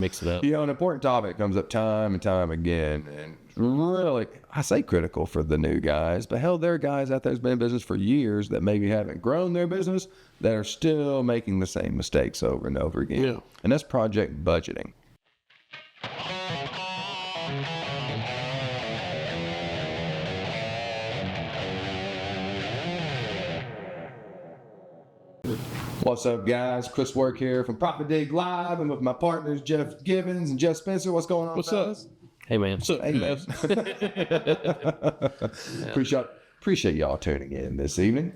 Mix it up. You know, an important topic comes up time and time again, and really, I say critical for the new guys, but hell, there are guys out there that's been in business for years that maybe haven't grown their business that are still making the same mistakes over and over again. Yeah. And that's project budgeting. What's up, guys? Chris Work here from ProfitDig Live. I'm with my partners, Jeff Gibbons and Jeff Spencer. What's going on, What's fellas? up? Hey, man. What's up, Hey, man. Appreciate y'all tuning in this evening.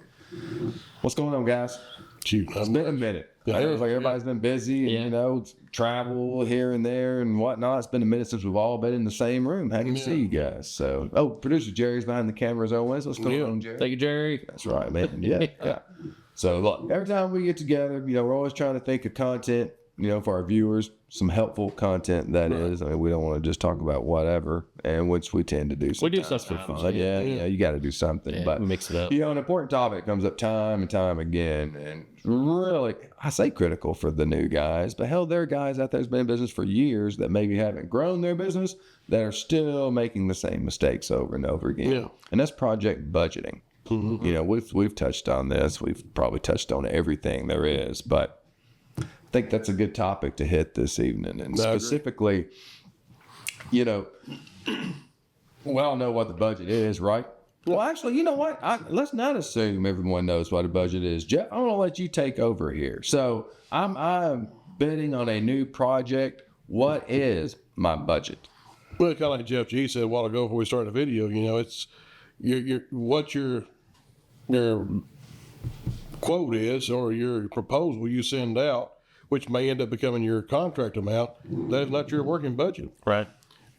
What's going on, guys? Shoot, It's been a minute. Yeah. It was like everybody's been busy and, Yeah. you know, travel here and there and whatnot. It's been a minute since we've all been in the same room. Happy to see you guys. So, producer Jerry's behind the camera as always. What's going on, Jerry? Thank you, Jerry. That's right, man. Yeah. So, look, every time we get together, you know, we're always trying to think of content, you know, for our viewers, some helpful content that is. I mean, we don't want to just talk about whatever, and which we tend to do We sometimes. do stuff for fun. Yeah, you got to do something. Yeah, but we mix it up. You know, an important topic comes up time and time again, and really, I say critical for the new guys, but hell, there are guys out there that's been in business for years that maybe haven't grown their business that are still making the same mistakes over and over again. Yeah. And that's project budgeting. Mm-hmm. You know, we've touched on this. We've probably touched on everything there is, but I think that's a good topic to hit this evening. And specifically, you know, we all know what the budget is, right? Well, actually, you know what? Let's not assume everyone knows what a budget is. Jeff, I'm going to let you take over here. So I'm bidding on a new project. What is my budget? Well, kind of like Jeff G said a while ago before we started the video, you know, it's what your quote is or your proposal you send out, which may end up becoming your contract amount. That is not your working budget. Right.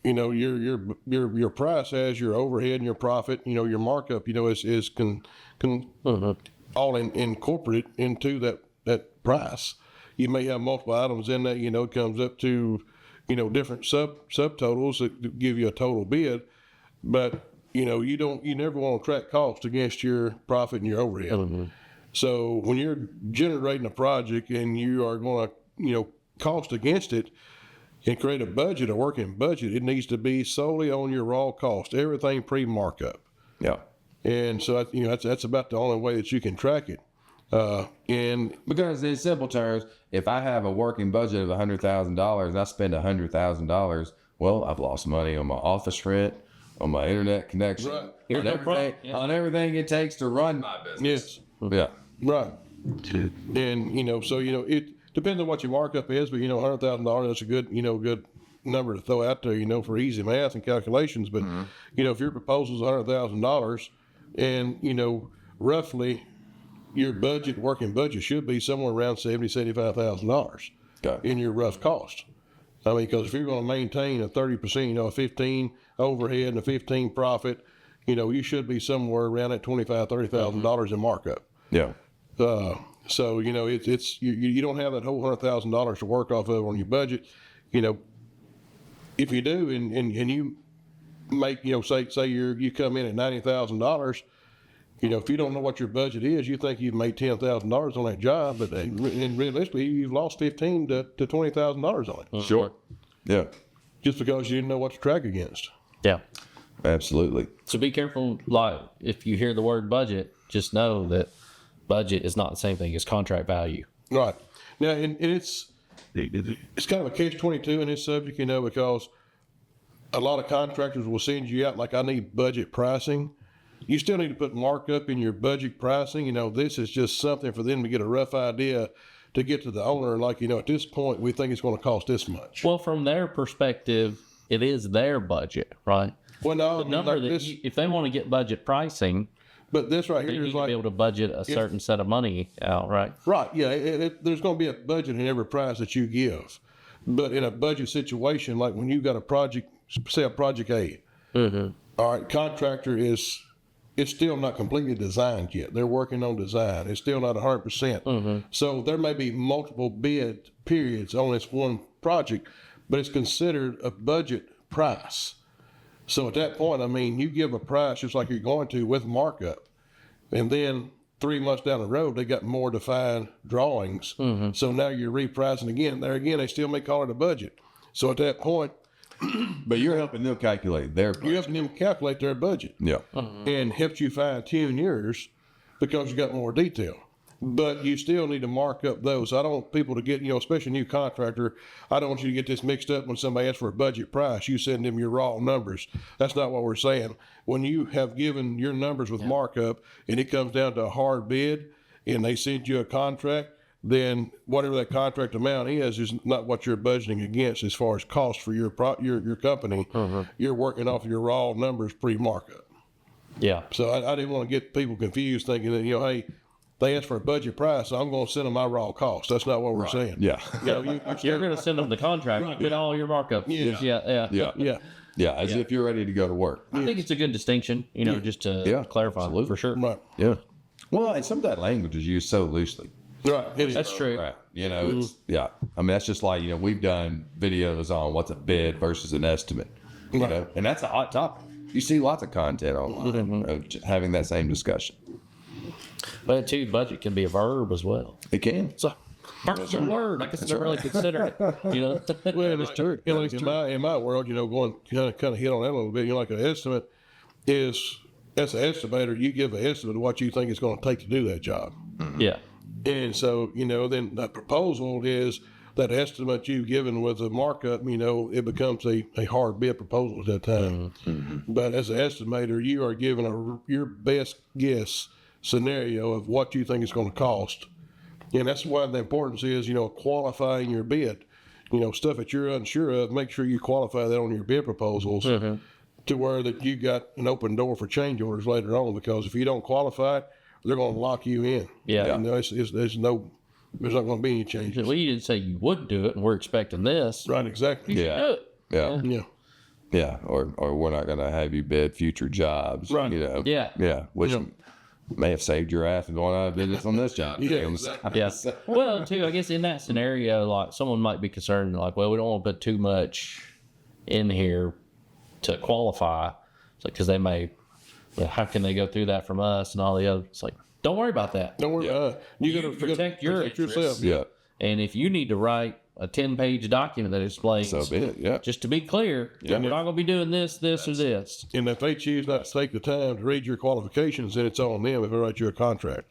You know, your price has your overhead and your profit. You know, your markup, you know, is all incorporated into that price. You may have multiple items in that. You know, it comes up to, you know, different subtotals that give you a total bid, but you know, you never want to track cost against your profit and your overhead. Mm-hmm. So when you're generating a project and you are going to, you know, cost against it and create a budget, a working budget, it needs to be solely on your raw cost, everything pre-markup. Yeah. And so, you know, that's about the only way that you can track it. And because in simple terms, if I have a working budget of $100,000 and I spend $100,000, well, I've lost money on my office rent, on my internet connection, right. on everything it takes to run my business. Yes. Yeah. Right. And, you know, so, you know, it depends on what your markup is, but, you know, $100,000, that's a good number to throw out there, you know, for easy math and calculations. But, you know, if your proposal is $100,000 and, you know, roughly your working budget should be somewhere around $75,000 in your rough cost. I mean, because if you're going to maintain a 30%, you know, a 15 overhead and a 15 profit, you know, you should be somewhere around at $25,000, $30,000 in markup. Yeah. So, you know, it's you don't have that whole $100,000 to work off of on your budget. You know, if you do and you make, you know, say you come in at $90,000, you know, if you don't know what your budget is, you think you've made $10,000 on that job, but and realistically, you've lost $15,000 to $20,000 on it. Sure. Yeah. Just because you didn't know what to track against. Yeah. Absolutely. So be careful. Like, if you hear the word budget, just know that budget is not the same thing as contract value. Right. Now, and it's kind of a catch-22 in this subject, you know, because a lot of contractors will send you out like, I need budget pricing. You still need to put markup in your budget pricing. You know, this is just something for them to get a rough idea to get to the owner. Like, you know, at this point, we think it's going to cost this much. Well, from their perspective, it is their budget, right? Well, no, The number like that if they want to get budget pricing, but this right they here need is to like be able to budget a certain set of money out, right? right. Yeah, there's going to be a budget in every price that you give, but in a budget situation, like when you've got a project, say a project A, all right, contractor is still not completely designed yet. They're working on design. It's still not 100%. So there may be multiple bid periods on this one project, but it's considered a budget price. So at that point, I mean, you give a price just like you're going to with markup, and then 3 months down the road, they got more defined drawings. So now you're repricing again. There again, they still may call it a budget. So at that point, But you're helping them calculate their budget. you're helping them calculate their budget Yeah. and helps you fine tune yours because you got more detail. But you still need to mark up those. I don't want people to get, especially a new contractor, I don't want you to get this mixed up when somebody asks for a budget price. You send them your raw numbers. That's not what we're saying. When you have given your numbers with markup and it comes down to a hard bid and they send you a contract, then whatever that contract amount is not what you're budgeting against as far as cost for your company. You're working off your raw numbers pre-markup. Yeah. So I didn't want to get people confused thinking that, hey, they asked for a budget price, so I'm going to send them my raw cost. That's not what we're saying. Yeah. You're going to send them the contract, get all your markup. Yeah. Yeah. As if you're ready to go to work. I think it's a good distinction, just to clarify absolutely. for sure. Right. Yeah. Well, and some of that language is used so loosely. Right. It is. That's true. Right. It's, I mean, that's just like, we've done videos on what's a bid versus an estimate. And that's a hot topic. You see lots of content online of having that same discussion. But too, budget can be a verb as well. It can. So, verb's a word. I guess I don't really consider it. Well, it's true. In my world, going kind of hit on that a little bit. Like an estimate is, as an estimator, you give an estimate of what you think it's going to take to do that job. Yeah. And so, then the proposal is that estimate you've given with a markup, it becomes a hard bid proposal at that time. But as an estimator, you are given your best guess scenario of what you think it's going to cost. And that's why the importance is, qualifying your bid. Stuff that you're unsure of, make sure you qualify that on your bid proposals to where that you got an open door for change orders later on, because if you don't qualify it, they're going to lock you in. Yeah. And there's not going to be any changes. Well, you didn't say you would do it, and we're expecting this. Right, exactly. You should do it. Yeah. Yeah. Yeah. Or we're not going to have you bid future jobs. Right. Yeah. Yeah. Which may have saved your ass from going out of business on this job. Yeah, Yeah. Well, too, I guess in that scenario, like someone might be concerned, like, well, we don't want to put too much in here to qualify, because they may. How can they go through that from us and all the other? It's like, don't worry about that. Don't worry about it. You got to protect your yourself. interests. Yeah. And if you need to write a 10-page document that explains, So be it. Yeah. just to be clear, we're not going to be doing this, or this. And if they choose not to take the time to read your qualifications, then it's on them if they write you a contract.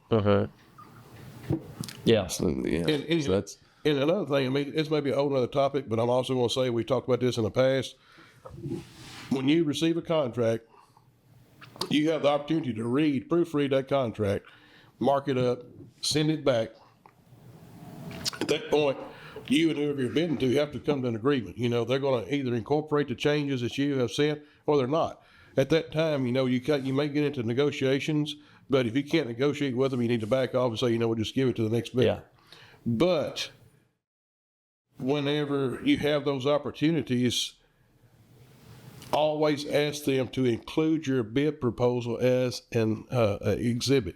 Yeah. Absolutely. Yeah. And So that's and another thing, this may be a whole other topic, but I'm also going to say we talked about this in the past. When you receive a contract, you have the opportunity to proofread that contract, mark it up, send it back. At that point, you and whoever you're bidding to have to come to an agreement. They're going to either incorporate the changes that you have sent or they're not. At that time, you may get into negotiations, but if you can't negotiate with them, you need to back off and say, we'll just give it to the next bidder. Yeah. But whenever you have those opportunities, always ask them to include your bid proposal as an exhibit.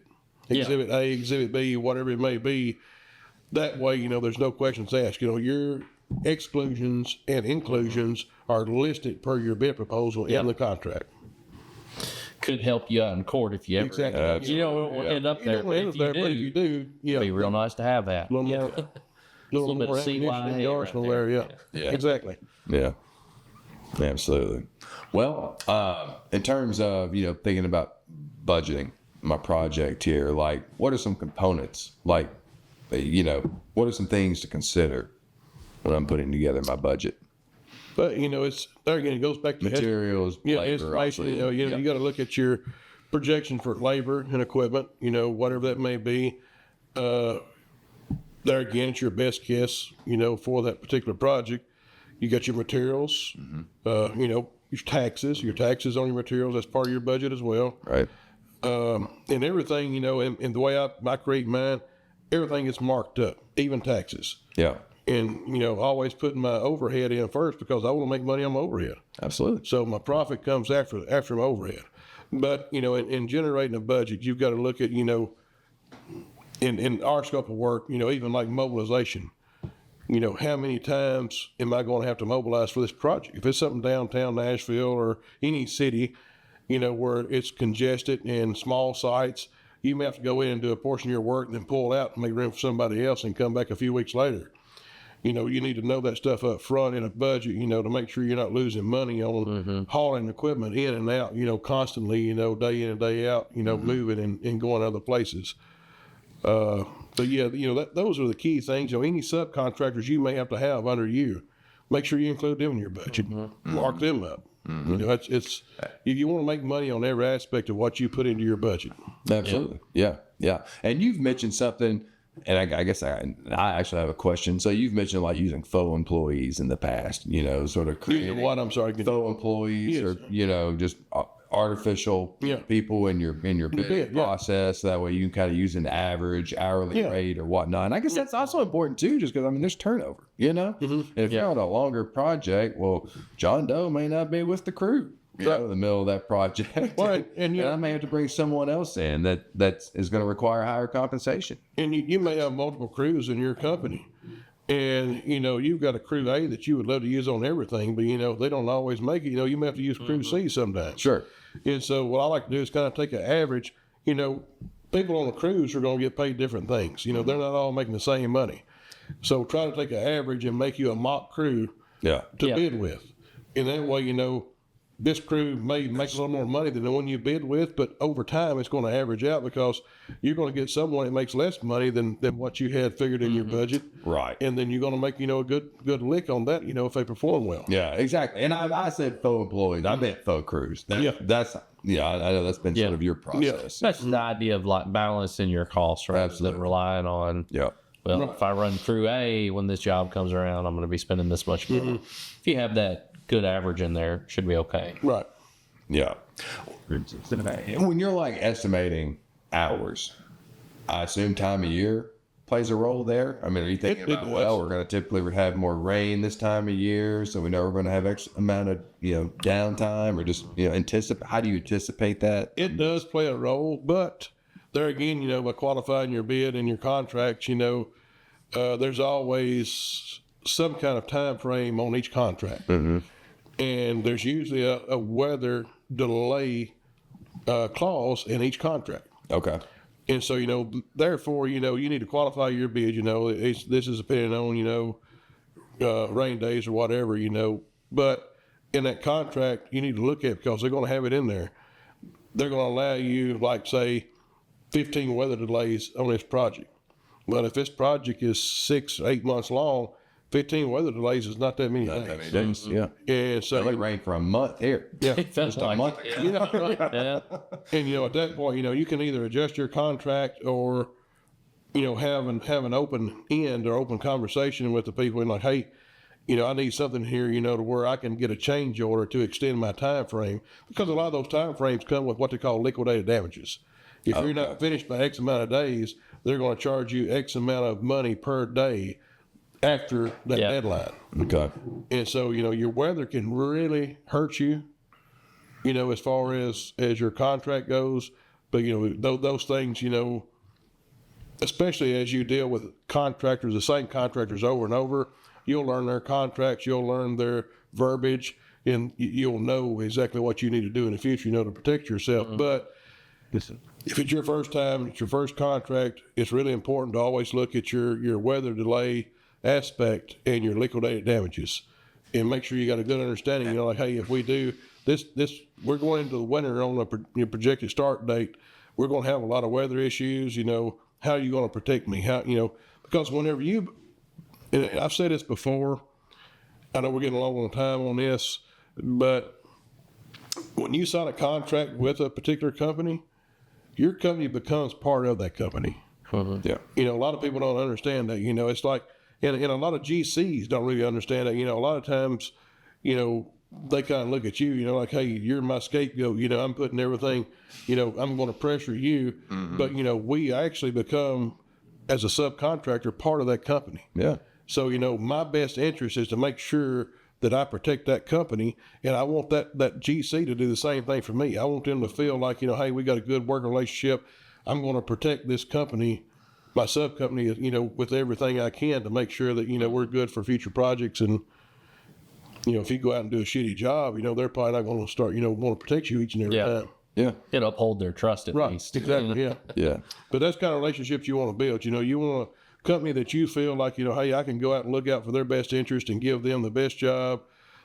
Exhibit A, Exhibit B, whatever it may be. That way, there's no questions asked. Your exclusions and inclusions are listed per your bid proposal in the contract. Could help you out in court if you ever. Exactly. You don't end up there. But if you do, it'd be real nice to have that. A little bit more of ammunition CYA in the arsenal there. Yeah. Exactly. Yeah, absolutely. Well, in terms of, thinking about budgeting my project here, like what are some components, like, what are some things to consider when I'm putting together my budget? But, it's there again, it goes back to Materials, labor, estimation. You got to look at your projection for labor and equipment, whatever that may be. There again, it's your best guess, for that particular project. You got your materials, your taxes on your materials. That's part of your budget as well. Right. And everything, and the way I create mine, everything is marked up, even taxes. Yeah. And, always putting my overhead in first because I want to make money on my overhead. Absolutely. So my profit comes after my overhead. But, in generating a budget, you've got to look at, in our scope of work, even like mobilization, how many times am I going to have to mobilize for this project? If it's something downtown Nashville or any city, where it's congested and small sites, you may have to go in and do a portion of your work and then pull out and make room for somebody else and come back a few weeks later. you know, you need to know that stuff up front in a budget, you know, to make sure you're not losing money on hauling equipment in and out, you know, constantly, you know, day in and day out, you know, moving and going other places. But yeah, you know, those are the key things. You know, any subcontractors you may have to have under you, make sure you include them in your budget. Mark them up. You know, it's you want to make money on every aspect of what you put into your budget. Absolutely. Yeah. And you've mentioned something, and I guess I actually have a question. So you've mentioned like using faux employees in the past, you know, sort of creating What? I'm sorry. faux employees or, you know, just artificial people in your bid process. That way you can kind of use an average hourly rate or whatnot. And I guess that's also important too, just because I mean there's turnover, you know. And if you're on a longer project, well, John Doe may not be with the crew, you know, in the middle of that project, Right. And I may have to bring someone else in that is going to require higher compensation. And you may have multiple crews in your company. And, you know, you've got a crew A that you would love to use on everything, but, you know, they don't always make it. You know, you may have to use crew C sometimes. Sure. And so what I like to do is kind of take an average. You know, people on the cruise are going to get paid different things. You know, they're not all making the same money. So try to take an average and make you a mock crew to bid with. And that way, you know, this crew may make a little more money than the one you bid with, but over time it's going to average out because you're going to get someone that makes less money than what you had figured in your budget. Right. And then you're going to make, you know, a good lick on that, you know, if they perform well. Yeah, exactly. And I said faux employees. I meant faux crews. That's I know that's been sort of your process. That's the idea of like balancing your costs rather than relying on. Well, if I run crew A when this job comes around, I'm going to be spending this much money. If you have that good average in there, should be okay. Right. Yeah. When you're like estimating hours, I assume time of year plays a role there. I mean, are you thinking about, well, we're going to typically have more rain this time of year, so we know we're going to have X amount of, you know, downtime, or just, you know, how do you anticipate that? It does play a role, but there again, you know, by qualifying your bid and your contracts, you know, there's always some kind of time frame on each contract. And there's usually a weather delay clause in each contract. Okay. And so, you know, therefore, you know, you need to qualify your bid. You know, this is depending on, you know, rain days or whatever, you know. But in that contract, you need to look at, because they're going to have it in there. They're going to allow you, like, say, 15 weather delays on this project. But if this project is 6 or 8 months long, 15 weather delays is not that many days. Yeah. And so it rained for a month here. Yeah. Just a month. Yeah. And, you know, at that point, you know, you can either adjust your contract or, you know, have an open end or open conversation with the people and like, hey, you know, I need something here, you know, to where I can get a change order to extend my time frame, because a lot of those time frames come with what they call liquidated damages. If you're not finished by X amount of days, they're going to charge you X amount of money per day after that deadline. Okay. And so, you know, your weather can really hurt you, you know, as far as your contract goes. But, you know, those things, you know, especially as you deal with contractors, the same contractors over and over, you'll learn their contracts, you'll learn their verbiage, and you'll know exactly what you need to do in the future, you know, to protect yourself. But if it's your first time, it's your first contract, it's really important to always look at your weather delay aspect and your liquidated damages, and make sure you got a good understanding. You know, like, hey, if we do this, we're going into the winter on a projected start date. We're going to have a lot of weather issues. You know, how are you going to protect me? How, you know, because whenever and I've said this before, I know we're getting along on time on this, but when you sign a contract with a particular company, your company becomes part of that company. Yeah. You know, a lot of people don't understand that. You know, it's like, and a lot of GCs don't really understand that. You know, a lot of times, you know, they kind of look at you, you know, like, hey, you're my scapegoat. You know, I'm putting everything, you know, I'm going to pressure you. But, you know, we actually become, as a subcontractor, part of that company. Yeah. So, you know, my best interest is to make sure that I protect that company, and I want that GC to do the same thing for me. I want them to feel like, you know, hey, we got a good working relationship. I'm going to protect this company, my sub company, you know, with everything I can to make sure that, you know, we're good for future projects. And, you know, if you go out and do a shitty job, you know, they're probably not going to start, you know, want to protect you each and every time. Yeah. It'll uphold their trust at least. Exactly. Yeah. Yeah. But that's kind of relationships you want to build. You know, you want to company that you feel like, hey, I can go out and look out for their best interest and give them the best job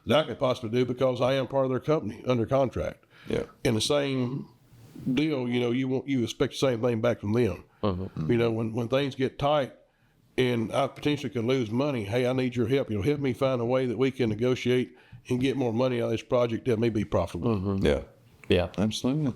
that I could possibly do because I am part of their company under contract. Yeah. And the same deal, you expect the same thing back from them. When things get tight and I potentially could lose money, hey, I need your help. Help me find a way that we can negotiate and get more money out of this project that may be profitable. Yeah. Absolutely.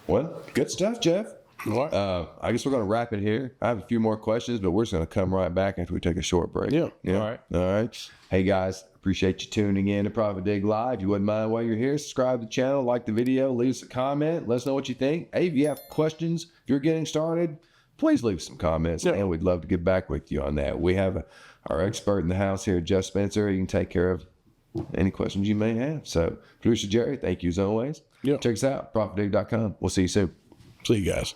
Well, good stuff, Jeff. All right. I guess we're going to wrap it here. I have a few more questions, but we're just going to come right back after we take a short break. Yeah. All right. Hey, guys, appreciate you tuning in to ProfitDig Live. If you wouldn't mind while you're here, subscribe to the channel, like the video, leave us a comment. Let us know what you think. Hey, if you have questions, if you're getting started, please leave some comments, and we'd love to get back with you on that. We have our expert in the house here, Jeff Spencer. He can take care of any questions you may have. So, Producer Jerry, thank you as always. Yeah. Check us out, ProfitDig.com. We'll see you soon. See you guys.